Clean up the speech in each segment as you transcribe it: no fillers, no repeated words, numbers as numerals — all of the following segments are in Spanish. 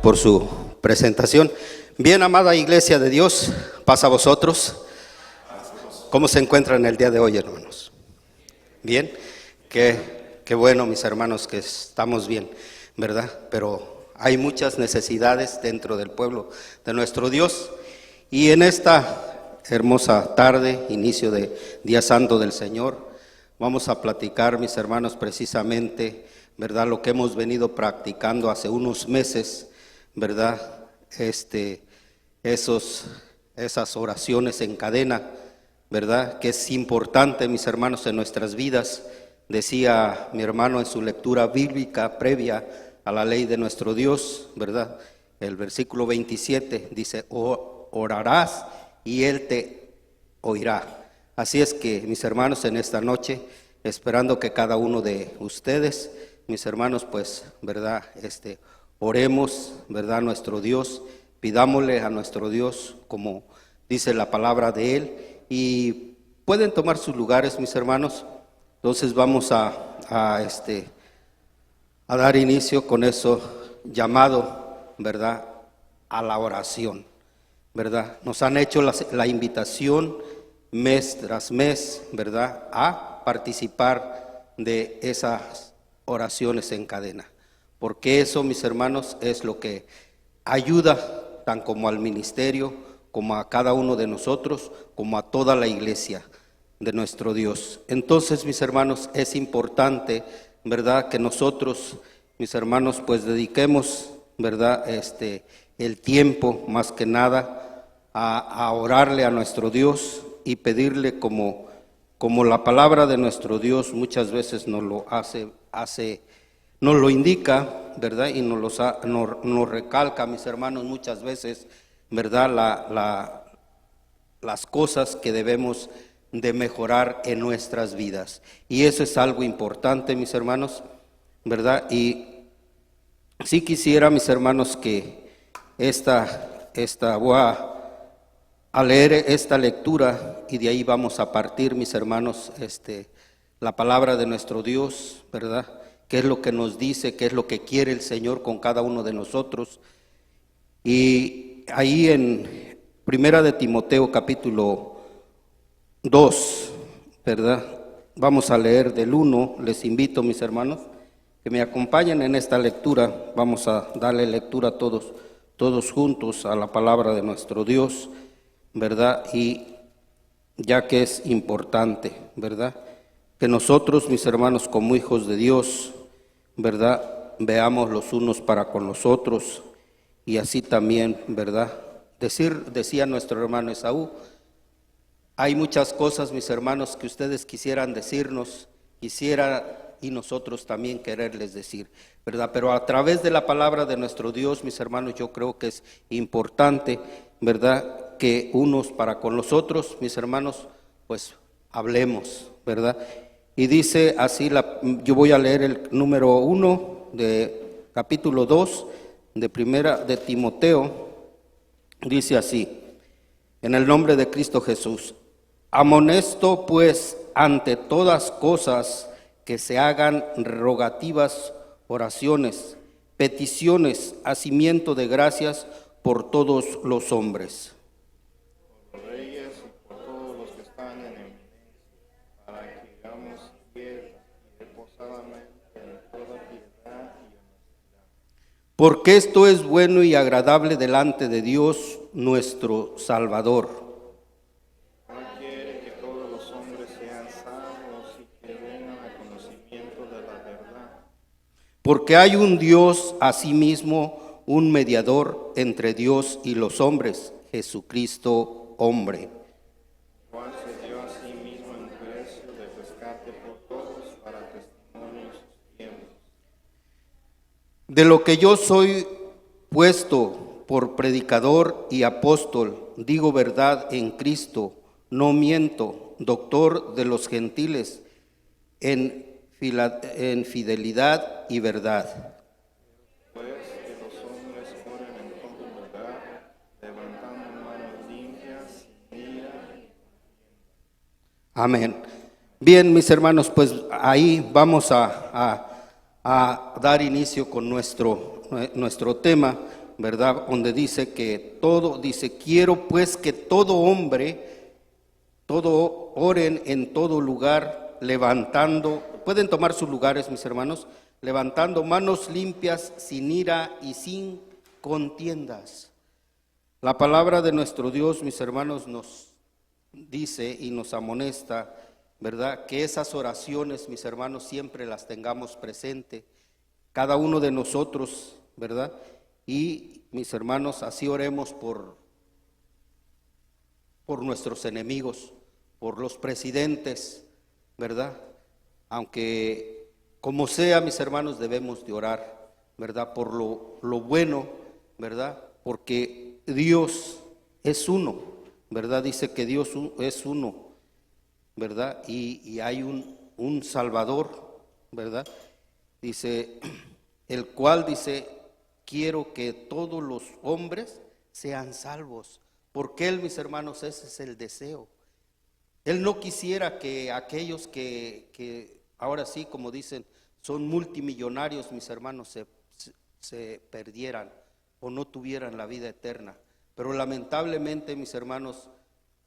por su presentación. Bien, amada iglesia de Dios, paz a vosotros. ¿Cómo se encuentran el día de hoy, hermanos? Bien, qué bueno, mis hermanos, que estamos bien, ¿verdad? Pero hay muchas necesidades dentro del pueblo de nuestro Dios. Y en esta hermosa tarde, inicio de Día Santo del Señor, vamos a platicar, mis hermanos, precisamente, ¿verdad? Lo que hemos venido practicando hace unos meses, ¿verdad? Esas oraciones en cadena, ¿verdad? Que es importante, mis hermanos, en nuestras vidas. Decía mi hermano en su lectura bíblica previa a la ley de nuestro Dios, ¿verdad? El versículo 27 dice, orarás y Él te oirá. Así es que, mis hermanos, en esta noche, esperando que cada uno de ustedes, mis hermanos, pues, ¿verdad? Oremos, ¿verdad? A nuestro Dios, pidámosle a nuestro Dios, como dice la palabra de Él, y pueden tomar sus lugares, mis hermanos. Entonces vamos a dar inicio con eso llamado, ¿verdad? A la oración, ¿verdad? Nos han hecho la invitación mes tras mes, ¿verdad? A participar de esas oraciones en cadena. Porque eso, mis hermanos, es lo que ayuda tan como al ministerio, como a cada uno de nosotros, como a toda la iglesia de nuestro Dios. Entonces, mis hermanos, es importante, ¿verdad?, que nosotros, mis hermanos, pues dediquemos, ¿verdad?, el tiempo, más que nada, a orarle a nuestro Dios y pedirle como la palabra de nuestro Dios muchas veces nos lo nos lo indica, ¿verdad? Y nos recalca, mis hermanos, muchas veces, ¿verdad? Las cosas que debemos de mejorar en nuestras vidas. Y eso es algo importante, mis hermanos, ¿verdad? Y sí quisiera, mis hermanos, que voy a leer esta lectura y de ahí vamos a partir, mis hermanos, la palabra de nuestro Dios, ¿verdad? Qué es lo que nos dice, qué es lo que quiere el Señor con cada uno de nosotros. Y ahí en Primera de Timoteo capítulo 2, ¿verdad? Vamos a leer del 1, les invito, mis hermanos, que me acompañen en esta lectura. Vamos a darle lectura todos juntos a la palabra de nuestro Dios, ¿verdad? Y ya que es importante, ¿verdad?, que nosotros, mis hermanos, como hijos de Dios, ¿verdad?, veamos los unos para con los otros y así también, ¿verdad? Decía nuestro hermano Esaú, hay muchas cosas, mis hermanos, que ustedes quisieran decirnos, y nosotros también quererles decir, ¿verdad? Pero a través de la palabra de nuestro Dios, mis hermanos, yo creo que es importante, ¿verdad?, que unos para con los otros, mis hermanos, pues hablemos, ¿verdad? Y dice así, yo voy a leer el número 1 de capítulo 2 de Primera de Timoteo, dice así, en el nombre de Cristo Jesús, amonesto pues ante todas cosas que se hagan rogativas, oraciones, peticiones, hacimiento de gracias por todos los hombres. Por los reyes y por todos los que están en eminencia, para que hagamos fiel y reposadamente en toda piedad y honestidad. Porque esto es bueno y agradable delante de Dios nuestro Salvador. Él quiere que todos los hombres sean salvos y que vengan al conocimiento de la verdad. Porque hay un Dios, asimismo, un mediador entre Dios y los hombres, Jesucristo hombre, Cual se dio a sí mismo en precio de rescate por todos para testimonio en sus tiempos. de lo que yo soy puesto por predicador y apóstol, digo verdad en Cristo, no miento, doctor de los gentiles, en fidelidad y verdad. Pues que los hombres oren en todo lugar, levantando manos limpias, sin ira. Amén. Bien, mis hermanos, pues ahí vamos a dar inicio con nuestro tema, ¿verdad? Donde dice que todo, dice, quiero pues que todo hombre, todo oren en todo lugar, levantando, pueden tomar sus lugares, mis hermanos, levantando manos limpias, sin ira y sin contiendas. La palabra de nuestro Dios, mis hermanos, nos dice y nos amonesta, ¿verdad? Que esas oraciones, mis hermanos, siempre las tengamos presente, cada uno de nosotros, ¿verdad? Y mis hermanos, así oremos por nuestros enemigos, por los presidentes, ¿verdad? Aunque como sea, mis hermanos, debemos de orar, ¿verdad? Por lo bueno, ¿verdad? Porque Dios es uno, ¿verdad? Dice que Dios es uno, ¿verdad? Y hay un Salvador, ¿verdad? Dice, el cual dice, quiero que todos los hombres sean salvos. Porque Él, mis hermanos, ese es el deseo. Él no quisiera que aquellos que ahora sí, como dicen, son multimillonarios, mis hermanos, se perdieran o no tuvieran la vida eterna. Pero lamentablemente, mis hermanos,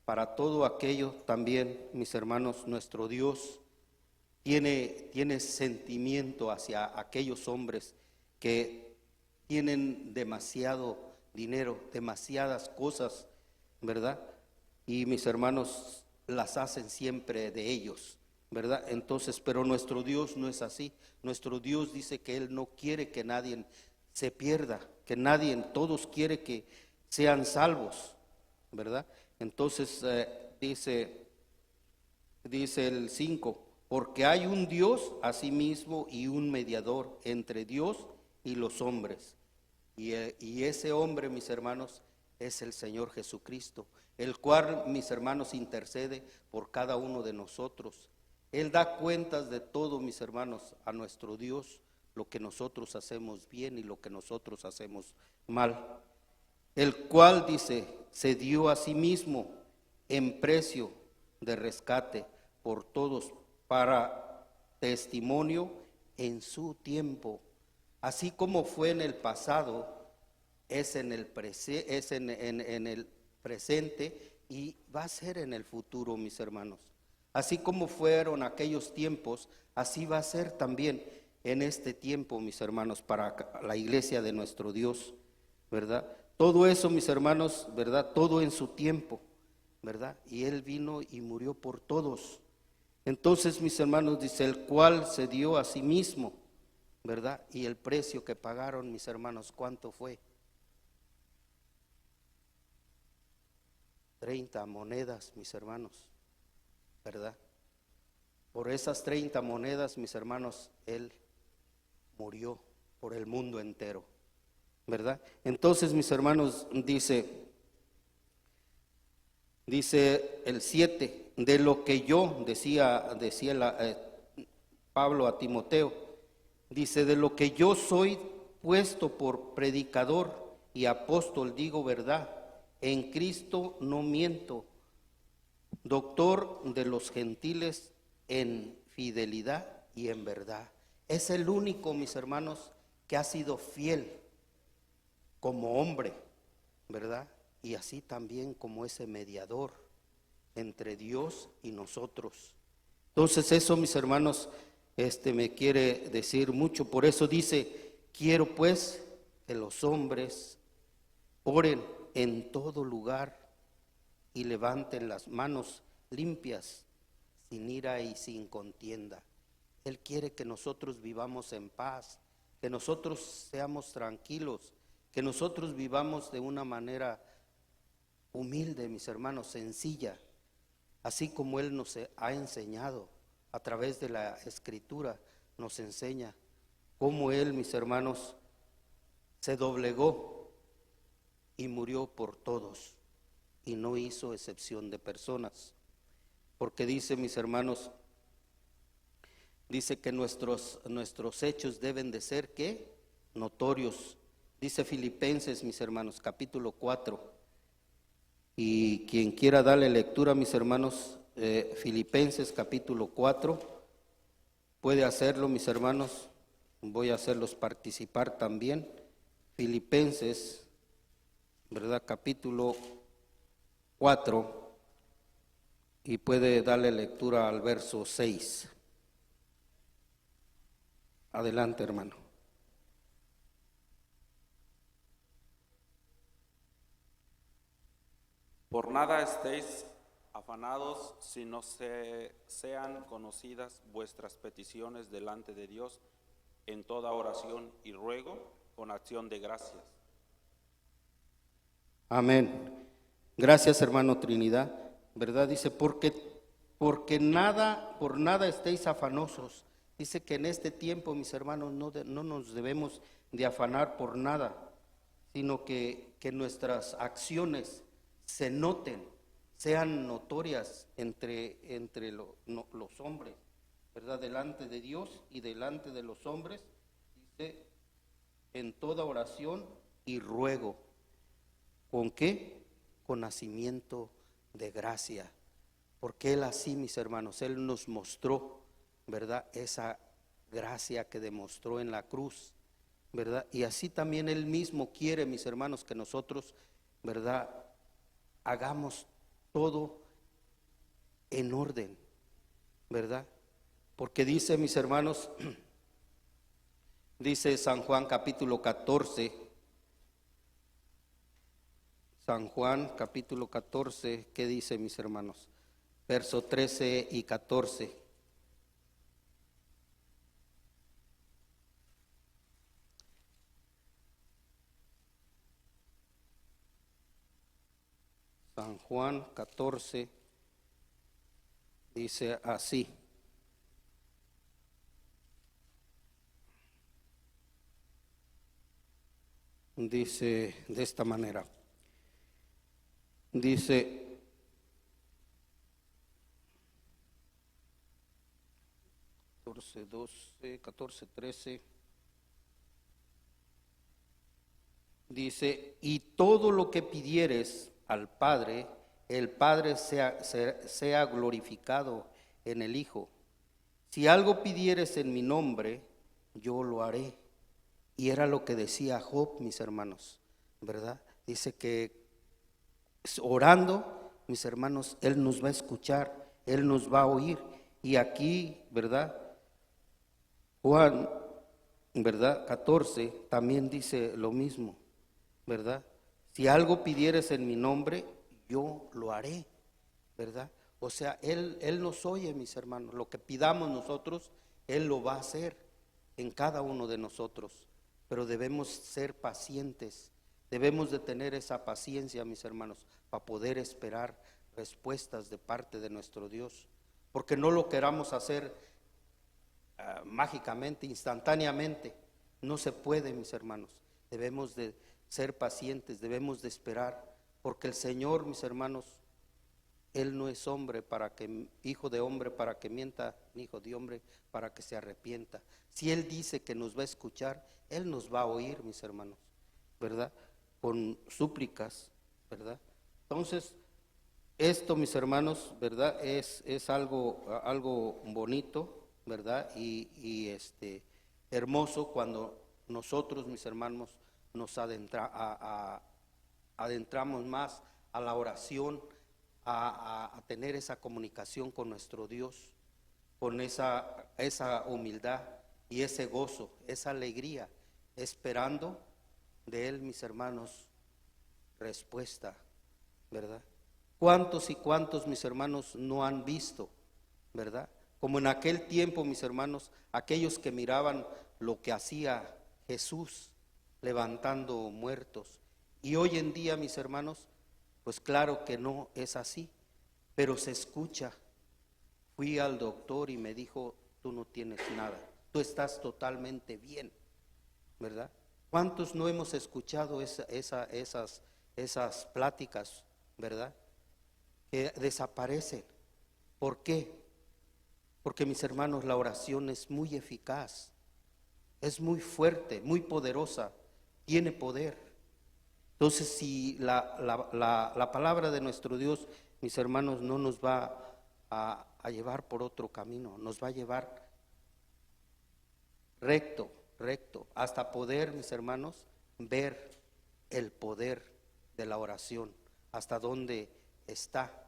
para todo aquello también, mis hermanos, nuestro Dios tiene sentimiento hacia aquellos hombres que tienen demasiado dinero, demasiadas cosas, ¿verdad? Y mis hermanos las hacen siempre de ellos, ¿verdad? Entonces, pero nuestro Dios no es así. Nuestro Dios dice que Él no quiere que nadie se pierda, que nadie, todos quiere que sean salvos, ¿verdad? Entonces dice el 5, porque hay un Dios asimismo y un mediador entre Dios y los hombres. Y ese hombre, mis hermanos, es el Señor Jesucristo, el cual, mis hermanos, intercede por cada uno de nosotros. Él da cuentas de todo, mis hermanos, a nuestro Dios, lo que nosotros hacemos bien y lo que nosotros hacemos mal. El cual, dice, se dio a sí mismo en precio de rescate por todos para testimonio en su tiempo. Así como fue en el pasado, es en el presente y va a ser en el futuro, mis hermanos. Así como fueron aquellos tiempos, así va a ser también en este tiempo, mis hermanos, para la iglesia de nuestro Dios, ¿verdad? Todo eso, mis hermanos, ¿verdad? Todo en su tiempo, ¿verdad? Y Él vino y murió por todos. Entonces, mis hermanos, dice, el cual se dio a sí mismo, ¿verdad? Y el precio que pagaron, mis hermanos, ¿cuánto fue? 30 monedas, mis hermanos, ¿verdad? Por esas 30 monedas, mis hermanos, Él murió por el mundo entero, ¿verdad? Entonces, mis hermanos, dice el 7, de lo que yo, decía Pablo a Timoteo, dice, de lo que yo soy puesto por predicador y apóstol, digo verdad, en Cristo no miento, doctor de los gentiles en fidelidad y en verdad. Es el único, mis hermanos, que ha sido fiel como hombre, ¿verdad? Y así también como ese mediador entre Dios y nosotros. Entonces eso, mis hermanos, me quiere decir mucho. Por eso dice, quiero pues que los hombres oren en todo lugar y levanten las manos limpias, sin ira y sin contienda. Él quiere que nosotros vivamos en paz, que nosotros seamos tranquilos, que nosotros vivamos de una manera humilde, mis hermanos, sencilla, así como Él nos ha enseñado a través de la Escritura, nos enseña cómo Él, mis hermanos, se doblegó y murió por todos y no hizo excepción de personas. Porque dice, mis hermanos, dice que nuestros hechos deben de ser, ¿qué? Notorios. Dice Filipenses, mis hermanos, capítulo 4. Y quien quiera darle lectura, mis hermanos, Filipenses capítulo 4, puede hacerlo, mis hermanos. Voy a hacerlos participar también. Filipenses ¿verdad? Capítulo 4, y puede darle lectura al verso 6. Adelante, hermano. Por nada estéis afanados, sino sean conocidas vuestras peticiones delante de Dios en toda oración y ruego con acción de gracias. Amén. Gracias, hermano Trinidad. ¿Verdad? Dice, porque por nada estéis afanosos. Dice que en este tiempo, mis hermanos, no nos debemos de afanar por nada, sino que nuestras acciones se noten, sean notorias entre los hombres, ¿verdad? Delante de Dios y delante de los hombres. Dice, en toda oración y ruego. ¿Con qué? Con nacimiento de gracia. Porque Él así, mis hermanos, Él nos mostró, ¿verdad? Esa gracia que demostró en la cruz, ¿verdad? Y así también Él mismo quiere, mis hermanos, que nosotros, ¿verdad? Hagamos todo en orden, ¿verdad? Porque dice, mis hermanos, dice San Juan capítulo 14, San Juan capítulo 14, ¿qué dice, mis hermanos? Verso 13 y 14. San Juan 14 dice así. Dice de esta manera. Dice, 14, 12, 14, 13. Dice, y todo lo que pidieres al Padre, el Padre sea glorificado en el Hijo. Si algo pidieres en mi nombre, yo lo haré. Y era lo que decía Job, mis hermanos, ¿verdad? Dice que orando, mis hermanos, Él nos va a escuchar, Él nos va a oír. Y aquí, ¿verdad? Juan, ¿verdad? 14 también dice lo mismo, ¿verdad? Si algo pidieres en mi nombre, yo lo haré, ¿verdad? O sea, Él nos oye, mis hermanos. Lo que pidamos nosotros, Él lo va a hacer en cada uno de nosotros. Pero debemos ser pacientes, debemos de tener esa paciencia, mis hermanos, para poder esperar respuestas de parte de nuestro Dios. Porque no lo queramos hacer mágicamente, instantáneamente. No se puede, mis hermanos. Debemos de ser pacientes, debemos de esperar, porque el Señor, mis hermanos, Él no es hombre hijo de hombre para que mienta, ni hijo de hombre para que se arrepienta. Si Él dice que nos va a escuchar, Él nos va a oír, mis hermanos, ¿verdad? Con súplicas, ¿verdad? Entonces, esto, mis hermanos, ¿verdad? Es algo bonito, ¿verdad? Y hermoso cuando nosotros, mis hermanos, nos adentramos más a la oración, a tener esa comunicación con nuestro Dios, con esa humildad y ese gozo, esa alegría, esperando de Él, mis hermanos, respuesta, ¿verdad? ¿Cuántos y cuántos, mis hermanos, no han visto, verdad? Como en aquel tiempo, mis hermanos, aquellos que miraban lo que hacía Jesús levantando muertos. Y hoy en día, mis hermanos, pues claro que no es así, pero se escucha. Fui al doctor y me dijo, tú no tienes nada, tú estás totalmente bien, ¿verdad? ¿Cuántos no hemos escuchado esas pláticas, verdad? Que desaparecen. ¿Por qué? Porque, mis hermanos, la oración es muy eficaz, es muy fuerte, muy poderosa, tiene poder. Entonces, si la palabra de nuestro Dios, mis hermanos, no nos va a llevar por otro camino, nos va a llevar recto, hasta poder, mis hermanos, ver el poder de la oración, hasta dónde está,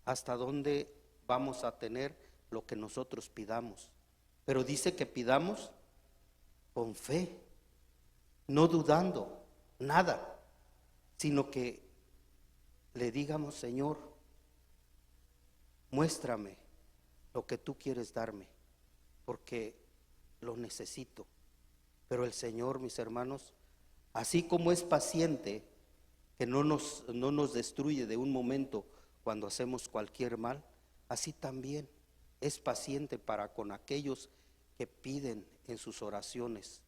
hasta dónde vamos a tener lo que nosotros pidamos. Pero dice que pidamos con fe, no dudando nada, sino que le digamos: Señor, muéstrame lo que tú quieres darme, porque lo necesito. Pero el Señor, mis hermanos, así como es paciente, que no nos destruye de un momento cuando hacemos cualquier mal, así también es paciente para con aquellos que piden en sus oraciones,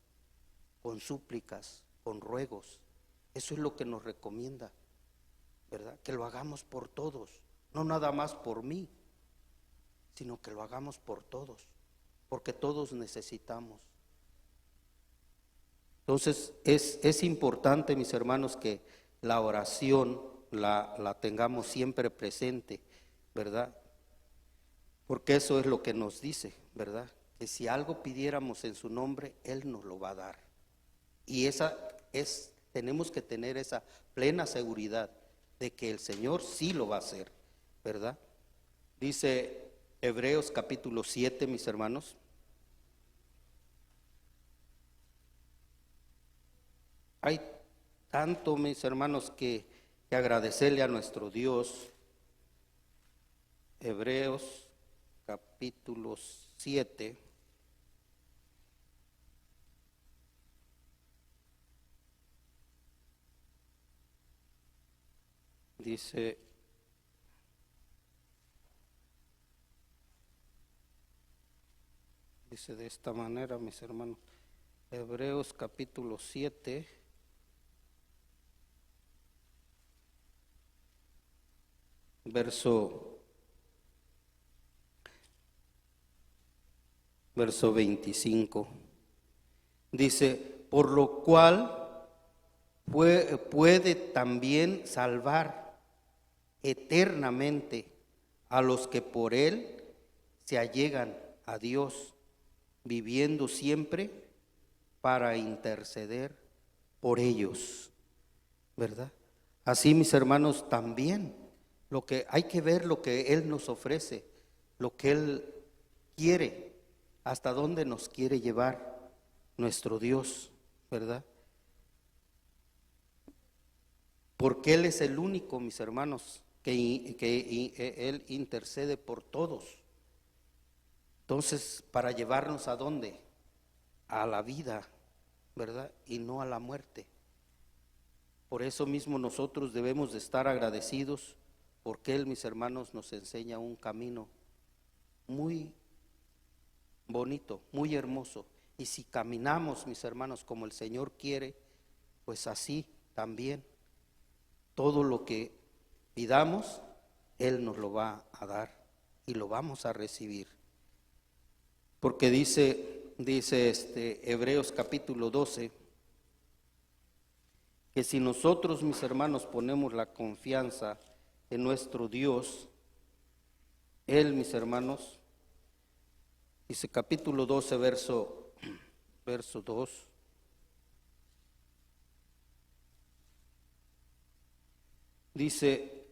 con súplicas, con ruegos. Eso es lo que nos recomienda, ¿verdad? Que lo hagamos por todos, no nada más por mí, sino que lo hagamos por todos, porque todos necesitamos. Entonces es importante, mis hermanos, que la oración la tengamos siempre presente, ¿verdad? Porque eso es lo que nos dice, ¿verdad? Que si algo pidiéramos en su nombre, Él nos lo va a dar. Y tenemos que tener esa plena seguridad de que el Señor sí lo va a hacer, ¿verdad? Dice Hebreos capítulo 7, mis hermanos. Hay tanto, mis hermanos, que agradecerle a nuestro Dios. Hebreos capítulo 7. Dice: de esta manera, mis hermanos. Hebreos capítulo 7. Verso 25. Dice: por lo cual puede también salvar eternamente a los que por Él se allegan a Dios, viviendo siempre para interceder por ellos, ¿verdad? Así, mis hermanos, también lo que hay que ver, lo que Él nos ofrece, lo que Él quiere, hasta dónde nos quiere llevar nuestro Dios, ¿verdad? Porque Él es el único, mis hermanos, que Él intercede por todos. Entonces, para llevarnos ¿a dónde? A la vida, ¿verdad? Y no a la muerte. Por eso mismo nosotros debemos de estar agradecidos, porque Él, mis hermanos, nos enseña un camino muy bonito, muy hermoso. Y si caminamos, mis hermanos, como el Señor quiere, pues así también todo lo que pidamos, Él nos lo va a dar y lo vamos a recibir. Porque dice Hebreos capítulo 12, que si nosotros, mis hermanos, ponemos la confianza en nuestro Dios, Él, mis hermanos, dice capítulo 12, verso 2. Dice: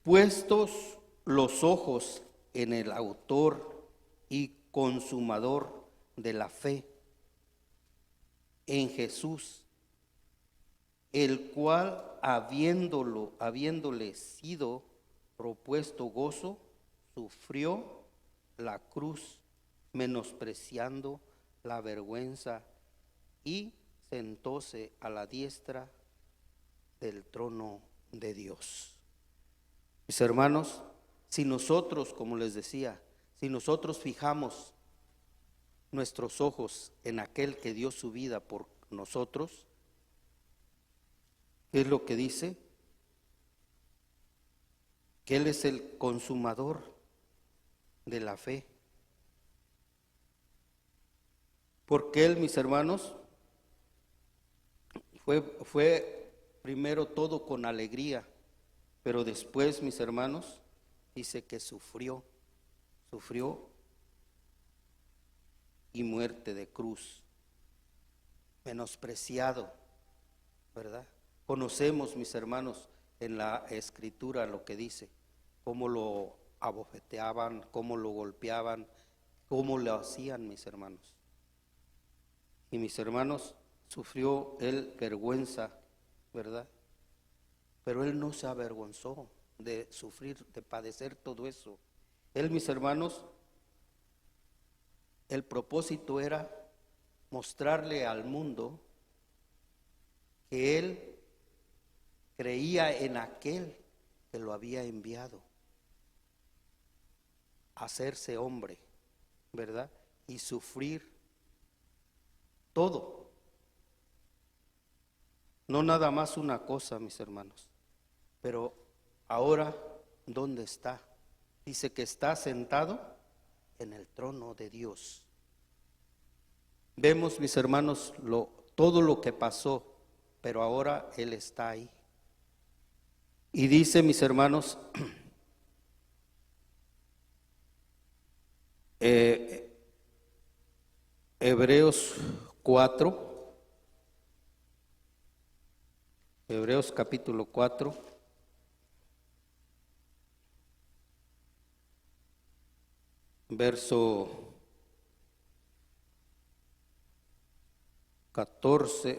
puestos los ojos en el autor y consumador de la fe, en Jesús, el cual habiéndole sido propuesto gozo, sufrió la cruz, menospreciando la vergüenza, y sentóse a la diestra del trono de Dios. Mis hermanos, si nosotros, como les decía, si nosotros fijamos nuestros ojos en aquel que dio su vida por nosotros, ¿qué es lo que dice? Que Él es el consumador de la fe. Porque Él, mis hermanos, fue primero todo con alegría, pero después, mis hermanos, dice que sufrió y muerte de cruz, menospreciado, ¿verdad? Conocemos, mis hermanos, en la Escritura lo que dice, cómo lo abofeteaban, cómo lo golpeaban, cómo lo hacían, mis hermanos. Y mis hermanos, sufrió él vergüenza, ¿verdad? Pero él no se avergonzó de sufrir, de padecer todo eso. Él, mis hermanos, el propósito era mostrarle al mundo que él creía en aquel que lo había enviado a hacerse hombre, ¿verdad? Y sufrir todo. No nada más una cosa, mis hermanos. Pero ahora, ¿dónde está? Dice que está sentado en el trono de Dios. Vemos, mis hermanos, todo lo que pasó, pero ahora Él está ahí. Y dice, mis hermanos, Hebreos 4, Hebreos capítulo 4, verso 14,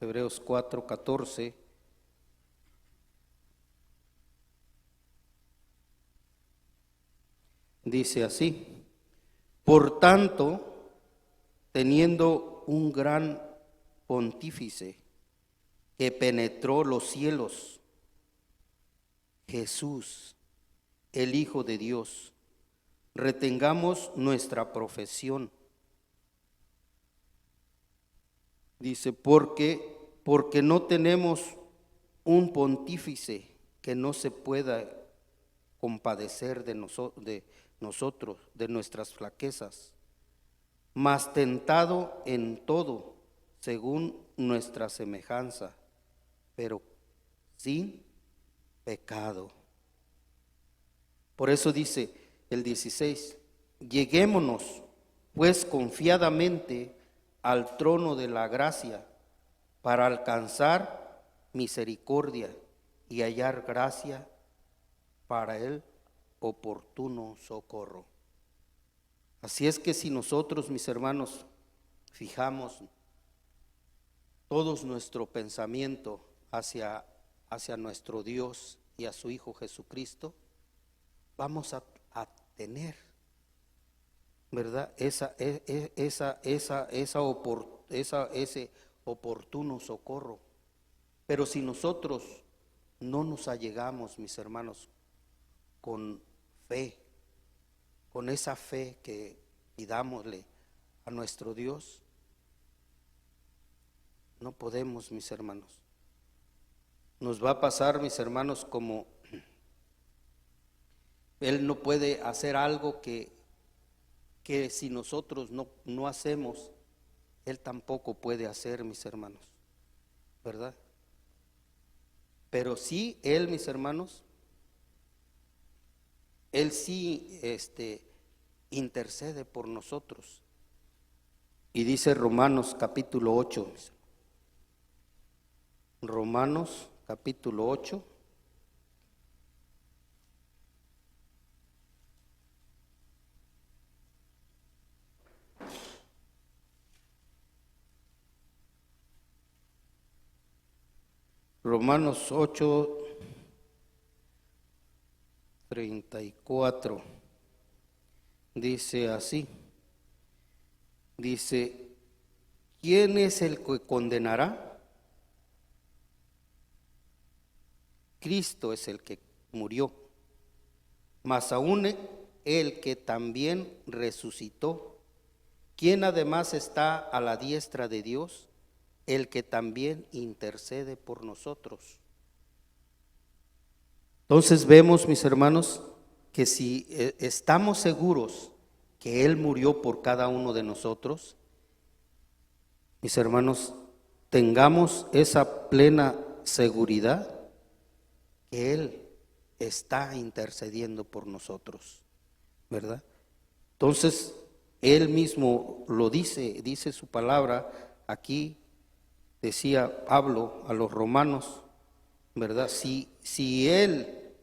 Hebreos 4, 14. Dice así: por tanto, teniendo un gran pontífice que penetró los cielos, Jesús, el Hijo de Dios, retengamos nuestra profesión. Dice, porque no tenemos un pontífice que no se pueda compadecer de nosotros, de nuestras flaquezas, mas tentado en todo, según nuestra semejanza, pero sin pecado. Por eso dice el 16, lleguémonos pues confiadamente al trono de la gracia para alcanzar misericordia y hallar gracia para el oportuno socorro. Así es que si nosotros, mis hermanos, fijamos todo nuestro pensamiento hacia nuestro Dios y a su Hijo Jesucristo, vamos a tener, ¿verdad? Ese oportuno socorro. Pero si nosotros no nos allegamos, mis hermanos, con fe, con esa fe que pidámosle a nuestro Dios, no podemos, mis hermanos. Nos va a pasar, mis hermanos, como Él no puede hacer algo que si nosotros no hacemos, Él tampoco puede hacer, mis hermanos, ¿verdad? Pero sí, Él, mis hermanos, Él sí intercede por nosotros. Y dice Romanos capítulo 8, Romanos capítulo 8, Romanos 8, 34, dice así, dice, ¿quién es el que condenará? Cristo es el que murió, mas aún el que también resucitó, quien además está a la diestra de Dios, el que también intercede por nosotros. Entonces vemos, mis hermanos, que si estamos seguros que Él murió por cada uno de nosotros, mis hermanos, tengamos esa plena seguridad que Él está intercediendo por nosotros, ¿verdad? Entonces, Él mismo lo dice su palabra aquí, decía Pablo a los romanos, ¿verdad? Si Él,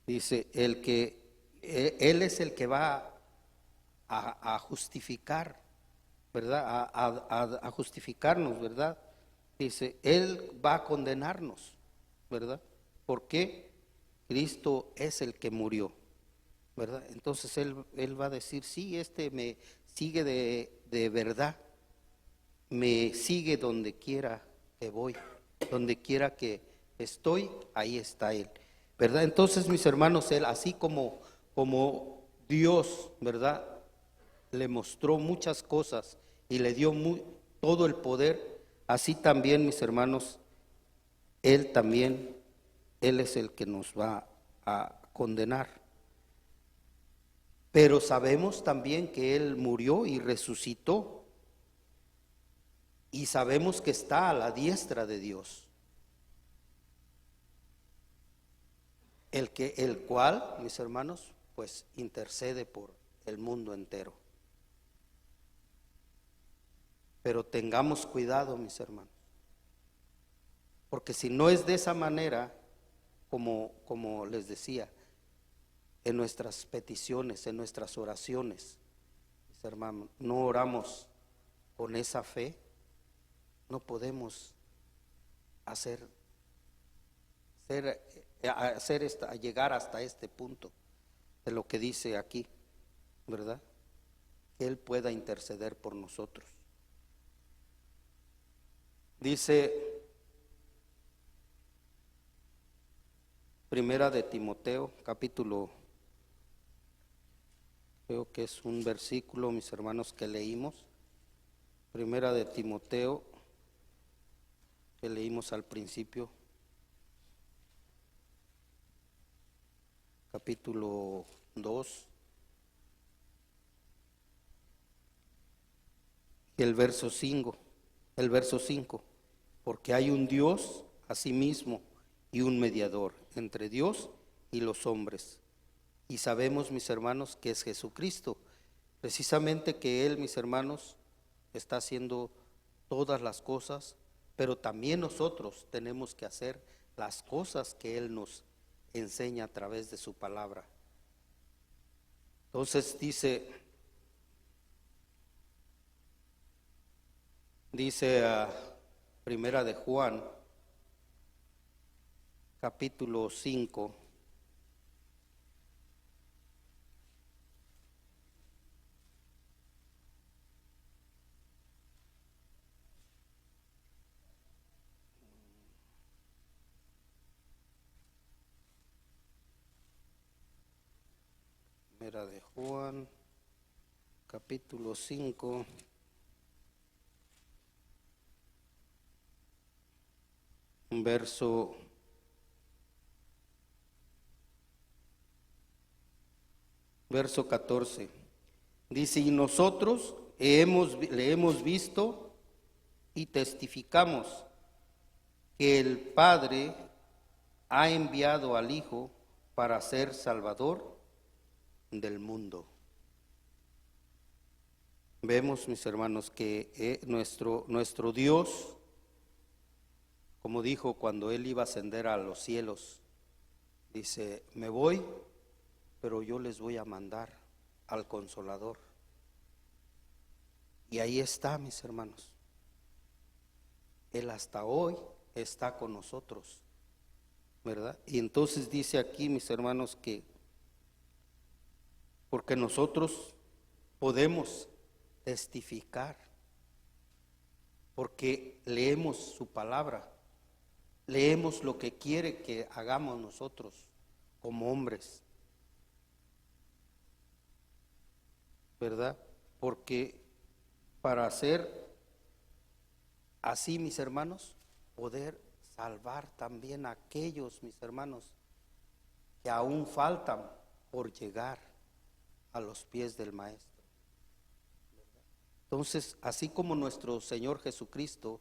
dice, Él es el que va a justificar, ¿verdad? A justificarnos, ¿verdad? Dice, Él va a condenarnos, ¿verdad? ¿Por qué? Cristo es el que murió, ¿verdad? Entonces él va a decir, sí, me sigue de verdad, me sigue donde quiera que voy, donde quiera que estoy, ahí está Él, ¿verdad? Entonces, mis hermanos, Él, así como Dios, ¿verdad? Le mostró muchas cosas y le dio todo el poder, así también, mis hermanos, Él también, Él es el que nos va a condenar. Pero sabemos también que Él murió y resucitó. Y sabemos que está a la diestra de Dios. El cual, mis hermanos, pues intercede por el mundo entero. Pero tengamos cuidado, mis hermanos. Porque si no es de esa manera, como les decía, en nuestras peticiones, en nuestras oraciones, mis hermanos, no oramos con esa fe, no podemos llegar hasta este punto de lo que dice aquí, ¿verdad? Que Él pueda interceder por nosotros. Dice Primera de Timoteo, capítulo, creo que es un versículo, mis hermanos, que leímos. Primera de Timoteo, que leímos al principio, capítulo 2, y el verso 5, porque hay un Dios asimismo y un mediador entre Dios y los hombres. Y sabemos, mis hermanos, que es Jesucristo, precisamente que Él, mis hermanos, está haciendo todas las cosas, pero también nosotros tenemos que hacer las cosas que Él nos enseña a través de su palabra. Entonces dice Primera de Juan, capítulo 5, Primera de Juan, capítulo 5, verso 14. Dice, y nosotros le hemos visto y testificamos que el Padre ha enviado al Hijo para ser Salvador del mundo. Vemos, mis hermanos, que nuestro Dios, como dijo cuando Él iba a ascender a los cielos, dice, me voy, pero yo les voy a mandar al Consolador. Y ahí está, mis hermanos. Él hasta hoy está con nosotros, ¿verdad? Y entonces dice aquí, mis hermanos, que porque nosotros podemos testificar, porque leemos su palabra, leemos lo que quiere que hagamos nosotros como hombres, ¿verdad? Porque para hacer así, mis hermanos, poder salvar también a aquellos, mis hermanos, que aún faltan por llegar a los pies del Maestro. Entonces, así como nuestro Señor Jesucristo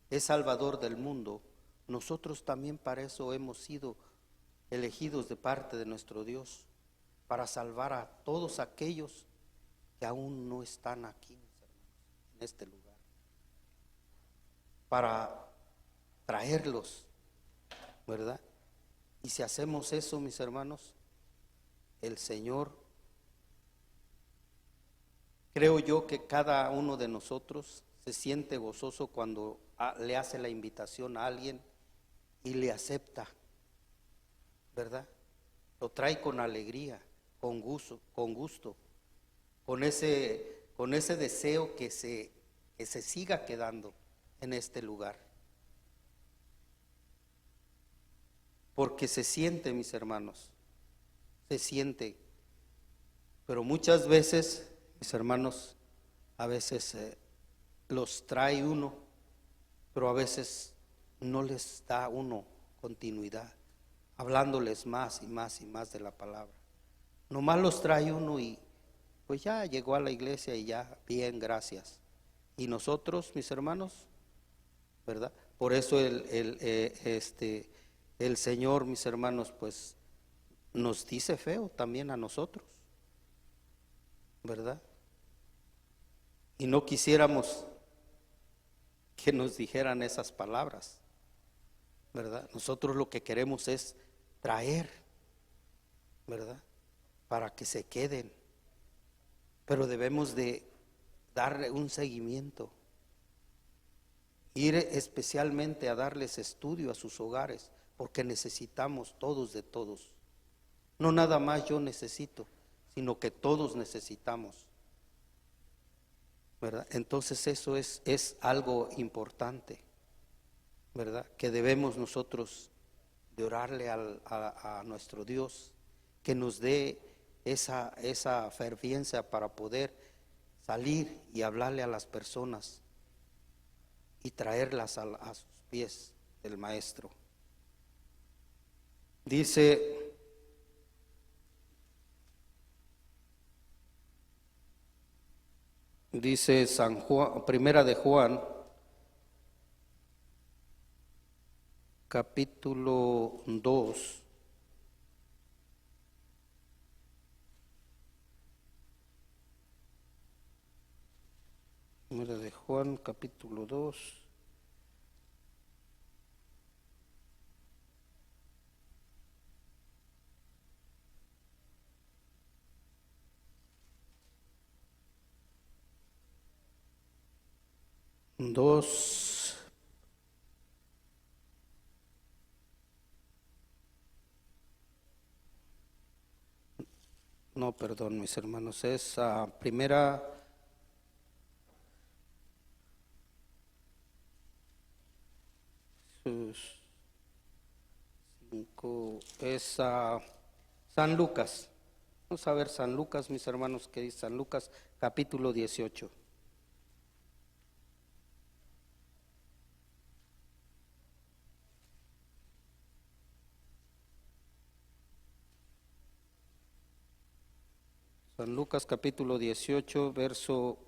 es Salvador del mundo, nosotros también para eso hemos sido elegidos de parte de nuestro Dios, para salvar a todos aquellos que aún no están aquí, mis hermanos, en este lugar. para traerlos, ¿verdad? Y si hacemos eso, mis hermanos, el Señor, creo yo que cada uno de nosotros se siente gozoso cuando le hace la invitación a alguien y le acepta, ¿verdad? Lo trae con alegría, con gusto, con ese deseo que se siga quedando en este lugar. Porque se siente, mis hermanos, se siente. Pero muchas veces, mis hermanos, a veces los trae uno, pero a veces no les da uno continuidad, hablándoles más y más y más de la palabra. Nomás los trae uno y pues ya llegó a la iglesia y ya, bien, gracias. Y nosotros, mis hermanos, ¿verdad? Por eso el Señor, mis hermanos, pues nos dice feo también a nosotros, ¿verdad? Y no quisiéramos que nos dijeran esas palabras, ¿verdad? Nosotros lo que queremos es traer, ¿verdad? Para que se queden, pero debemos de darle un seguimiento, ir especialmente a darles estudio a sus hogares, porque necesitamos todos de todos. No nada más yo necesito, sino que todos necesitamos, ¿verdad? Entonces eso es algo importante, ¿verdad? Que debemos nosotros de orarle a nuestro Dios, que nos dé esa ferviencia para poder salir y hablarle a las personas y traerlas a sus pies del Maestro. Dice San Juan, Primera de Juan, capítulo 2. Primera de Juan, capítulo 2. No, perdón, mis hermanos, es primera, es San Lucas. Vamos a ver San Lucas, mis hermanos, que dice San Lucas, capítulo 18. San Lucas capítulo 18, verso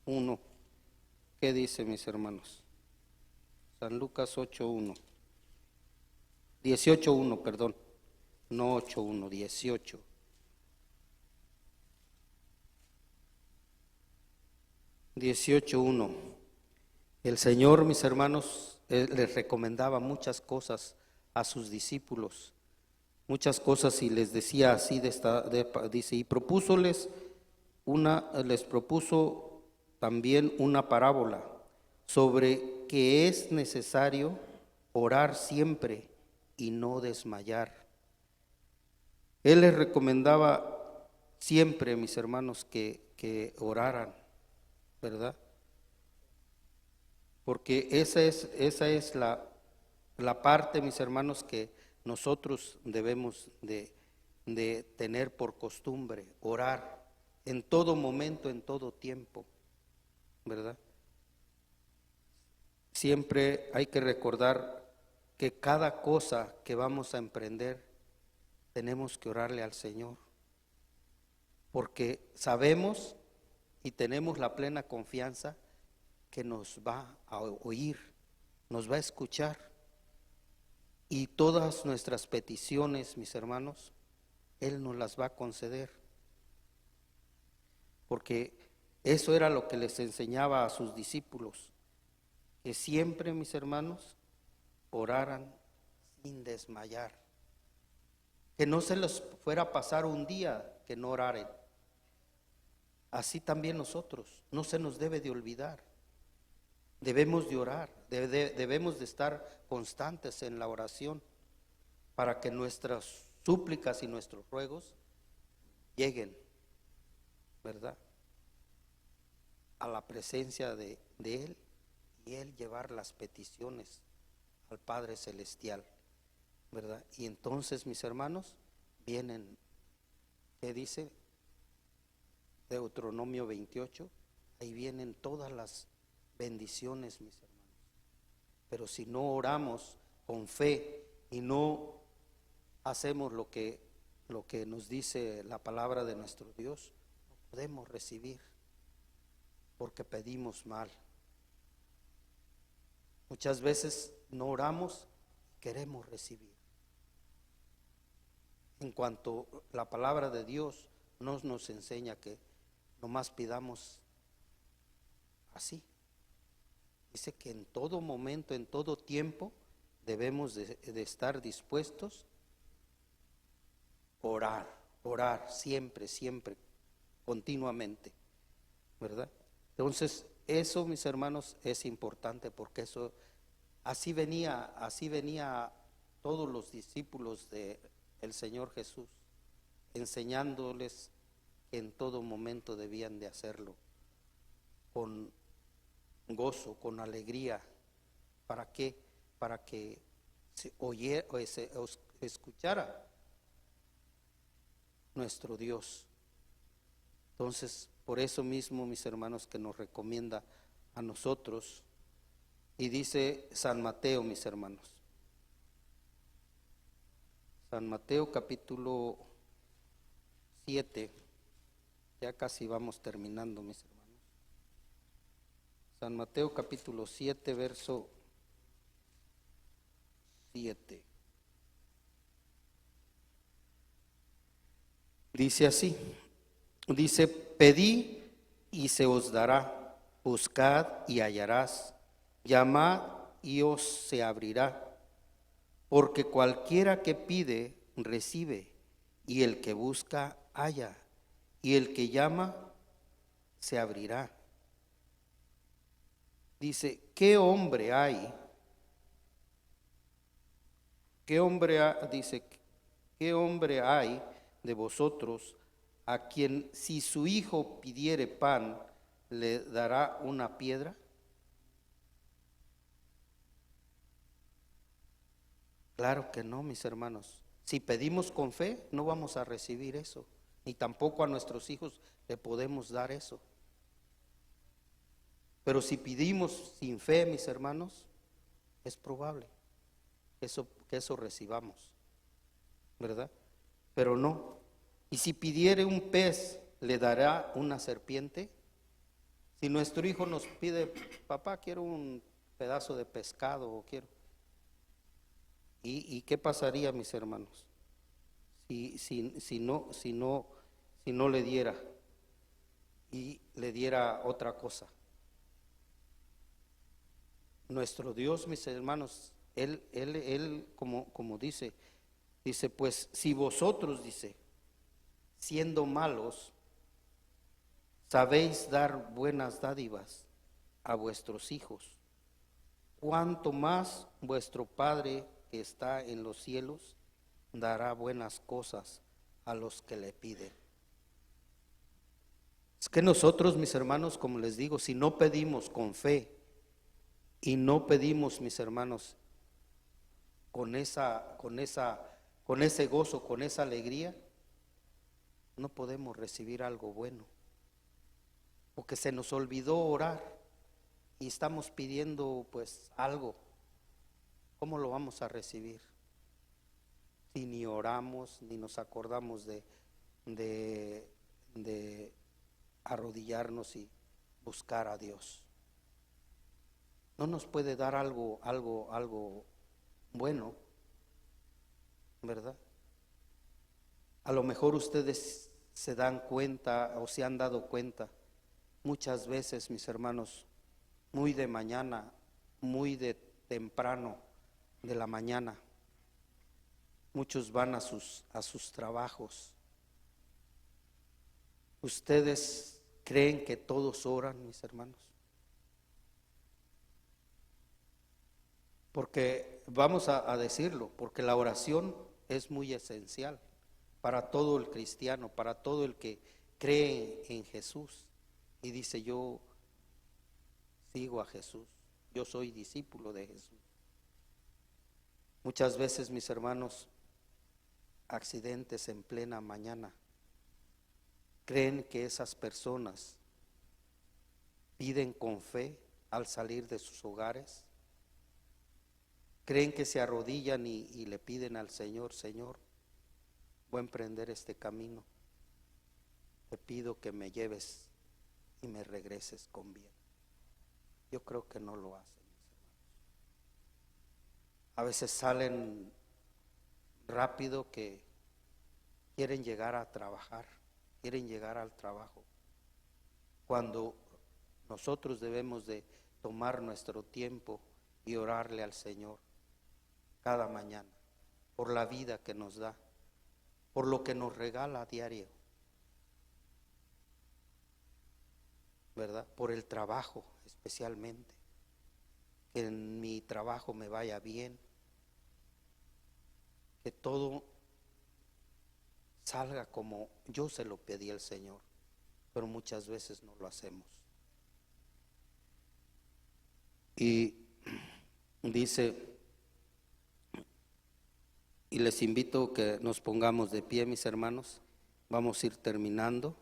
1. ¿Qué dice, mis hermanos? San Lucas 8:1. 18:1, perdón. No 8:1, 18. El Señor, mis hermanos, les recomendaba muchas cosas a sus discípulos. Muchas cosas y les decía así dice, y les propuso también una parábola sobre que es necesario orar siempre y no desmayar. Él les recomendaba siempre, mis hermanos, que oraran, ¿verdad? Porque esa es la parte, mis hermanos, que nosotros debemos de tener por costumbre, orar en todo momento, en todo tiempo, ¿verdad? Siempre hay que recordar que cada cosa que vamos a emprender tenemos que orarle al Señor, porque sabemos y tenemos la plena confianza que nos va a oír, nos va a escuchar. Y todas nuestras peticiones, mis hermanos, Él nos las va a conceder. Porque Eso era lo que les enseñaba a sus discípulos, que siempre, mis hermanos, oraran sin desmayar, que no se les fuera a pasar un día que no oraren. Así también nosotros, no se nos debe de olvidar, debemos de orar, debemos de estar constantes en la oración para que nuestras súplicas y nuestros ruegos lleguen, ¿verdad?, a la presencia de Él, y Él llevar las peticiones al Padre Celestial, ¿verdad? Y entonces, mis hermanos, vienen, ¿qué dice? Deuteronomio 28, ahí vienen todas las bendiciones, mis hermanos. Pero si no oramos con fe y no hacemos lo que nos dice la palabra de nuestro Dios, no podemos recibir, porque pedimos mal. Muchas veces no oramos, queremos recibir. En cuanto la palabra de Dios nos enseña que nomás pidamos así. Dice que en todo momento, en todo tiempo, debemos de estar dispuestos a orar siempre, siempre, continuamente, ¿verdad? Entonces, eso, mis hermanos, es importante, porque eso así venía todos los discípulos del Señor Jesús, enseñándoles que en todo momento debían de hacerlo con gozo, con alegría. ¿Para qué? Para que se oyera, se escuchara nuestro Dios. Entonces, por eso mismo, mis hermanos, que nos recomienda a nosotros, y dice San Mateo, mis hermanos, San Mateo capítulo 7, ya casi vamos terminando, mis hermanos. San Mateo capítulo 7, verso 7. Dice así, dice: pedid y se os dará, buscad y hallarás, llamad y os se abrirá, porque cualquiera que pide, recibe, y el que busca, halla, y el que llama, se abrirá. Dice: ¿qué hombre hay? Dice: ¿qué hombre hay de vosotros a quien, si su hijo pidiere pan, le dará una piedra? Claro que no, mis hermanos. Si pedimos con fe, no vamos a recibir eso, ni tampoco a nuestros hijos le podemos dar eso. Pero si pedimos sin fe, mis hermanos, es probable que eso recibamos, ¿verdad? Pero no. Y si pidiere un pez, ¿le dará una serpiente? Si nuestro hijo nos pide: papá, quiero un pedazo de pescado, o quiero. ¿Y qué pasaría, mis hermanos? Si no le diera, y le diera otra cosa. Nuestro Dios, mis hermanos, Él como dice, pues si vosotros, dice, siendo malos, sabéis dar buenas dádivas a vuestros hijos, cuánto más vuestro Padre que está en los cielos dará buenas cosas a los que le piden. Es que nosotros, mis hermanos, como les digo, si no pedimos con fe y no pedimos, mis hermanos, con ese gozo, con esa alegría, no podemos recibir algo bueno, porque se nos olvidó orar y estamos pidiendo pues algo. ¿Cómo lo vamos a recibir si ni oramos ni nos acordamos de arrodillarnos y buscar a Dios? No nos puede dar algo bueno, ¿verdad? A lo mejor ustedes se dan cuenta o se han dado cuenta muchas veces, mis hermanos, muy de mañana, muy de temprano de la mañana, muchos van a sus trabajos. ¿Ustedes creen que todos oran, mis hermanos? Porque vamos a decirlo, porque la oración es muy esencial para todo el cristiano, para todo el que cree en Jesús y dice: yo sigo a Jesús, yo soy discípulo de Jesús. Muchas veces, mis hermanos, accidentes en plena mañana, creen que esas personas piden con fe al salir de sus hogares, creen que se arrodillan y le piden al Señor: Señor, voy a emprender este camino, te pido que me lleves y me regreses con bien. Yo creo que no lo hacen, mis hermanos. A veces salen rápido, que quieren llegar a trabajar, quieren llegar al trabajo, cuando nosotros debemos de tomar nuestro tiempo y orarle al Señor cada mañana por la vida que nos da, por lo que nos regala a diario, ¿verdad? Por el trabajo especialmente, que en mi trabajo me vaya bien, que todo salga como yo se lo pedí al Señor, pero muchas veces no lo hacemos. Y dice, y les invito que nos pongamos de pie, mis hermanos. Vamos a ir terminando,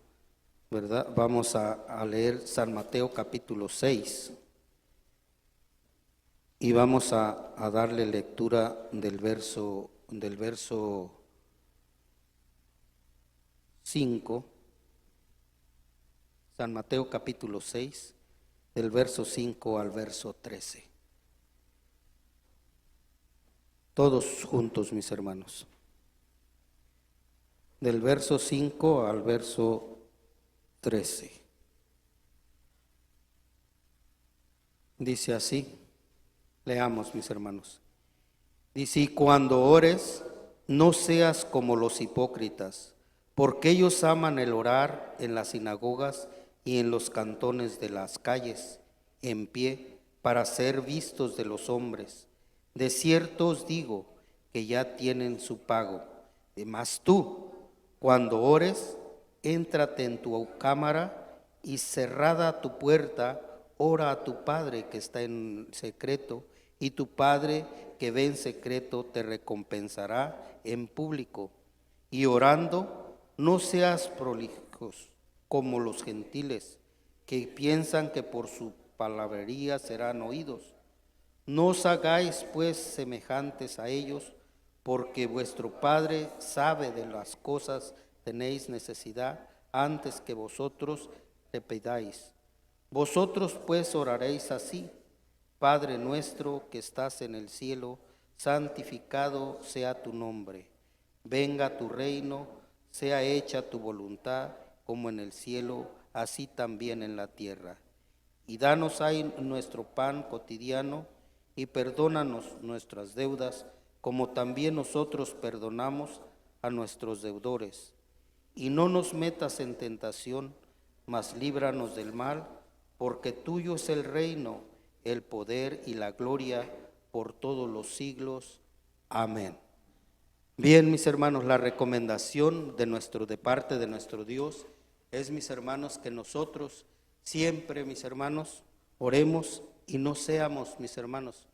¿verdad? Vamos a leer San Mateo capítulo 6 y vamos a darle lectura del verso 5. San Mateo capítulo 6, del verso 5 al verso 13. Todos juntos, mis hermanos. Del verso 5 al verso 13. Dice así, leamos, mis hermanos. Dice: y cuando ores, no seas como los hipócritas, porque ellos aman el orar en las sinagogas y en los cantones de las calles, en pie, para ser vistos de los hombres. De cierto os digo que ya tienen su pago. Mas tú, cuando ores, éntrate en tu cámara y cerrada tu puerta, ora a tu Padre que está en secreto, y tu Padre que ve en secreto te recompensará en público. Y orando, no seas prolijos como los gentiles, que piensan que por su palabrería serán oídos. No os hagáis pues semejantes a ellos, porque vuestro Padre sabe de las cosas tenéis necesidad antes que vosotros le pidáis. Vosotros pues oraréis así: Padre nuestro que estás en el cielo, santificado sea tu nombre. Venga tu reino, sea hecha tu voluntad, como en el cielo, así también en la tierra. Y danos hoy nuestro pan cotidiano, y perdónanos nuestras deudas, como también nosotros perdonamos a nuestros deudores. Y no nos metas en tentación, mas líbranos del mal, porque tuyo es el reino, el poder y la gloria por todos los siglos. Amén. Bien, mis hermanos, la recomendación de parte de nuestro Dios es, mis hermanos, que nosotros siempre, mis hermanos, oremos y no seamos, mis hermanos,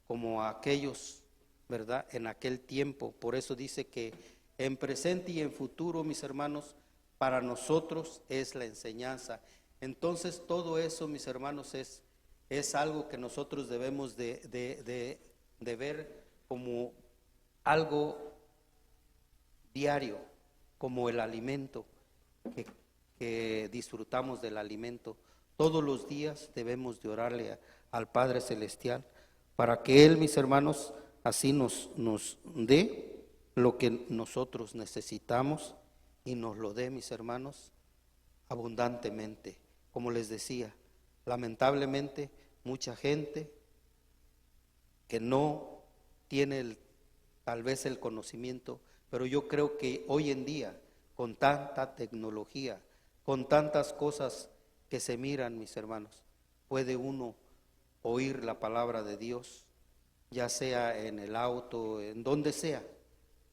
como aquellos, ¿verdad?, en aquel tiempo. Por eso dice que en presente y en futuro, mis hermanos, para nosotros es la enseñanza. Entonces todo eso, mis hermanos, es algo que nosotros debemos de ver como algo diario, como el alimento, que disfrutamos del alimento. Todos los días debemos de orarle al Padre Celestial para que Él, mis hermanos, así nos dé lo que nosotros necesitamos y nos lo dé, mis hermanos, abundantemente, como les decía, lamentablemente mucha gente que no tiene tal vez el conocimiento, pero yo creo que hoy en día, con tanta tecnología, con tantas cosas que se miran, mis hermanos, puede uno oír la palabra de Dios, ya sea en el auto, en donde sea,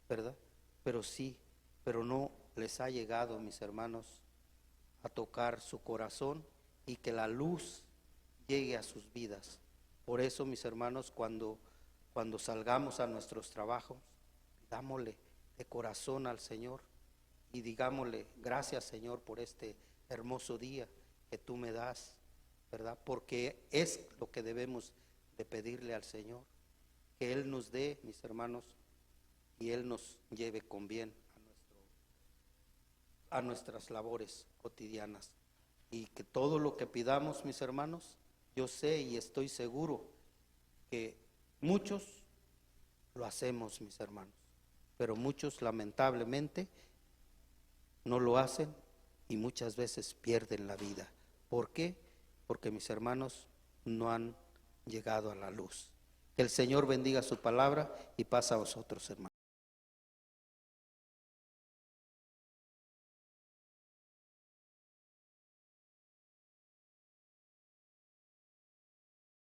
¿verdad? Pero no les ha llegado, mis hermanos, a tocar su corazón y que la luz llegue a sus vidas. Por eso, mis hermanos, cuando salgamos a nuestros trabajos, dámosle de corazón al Señor y digámosle, gracias Señor por este hermoso día que tú me das, ¿verdad? Porque es lo que debemos de pedirle al Señor, que Él nos dé, mis hermanos, y Él nos lleve con bien a nuestras labores cotidianas. Y que todo lo que pidamos, mis hermanos, yo sé y estoy seguro que muchos lo hacemos, mis hermanos, pero muchos lamentablemente no lo hacen y muchas veces pierden la vida. ¿Por qué? Porque mis hermanos no han llegado a la luz. Que el Señor bendiga su palabra y paz a vosotros, hermanos.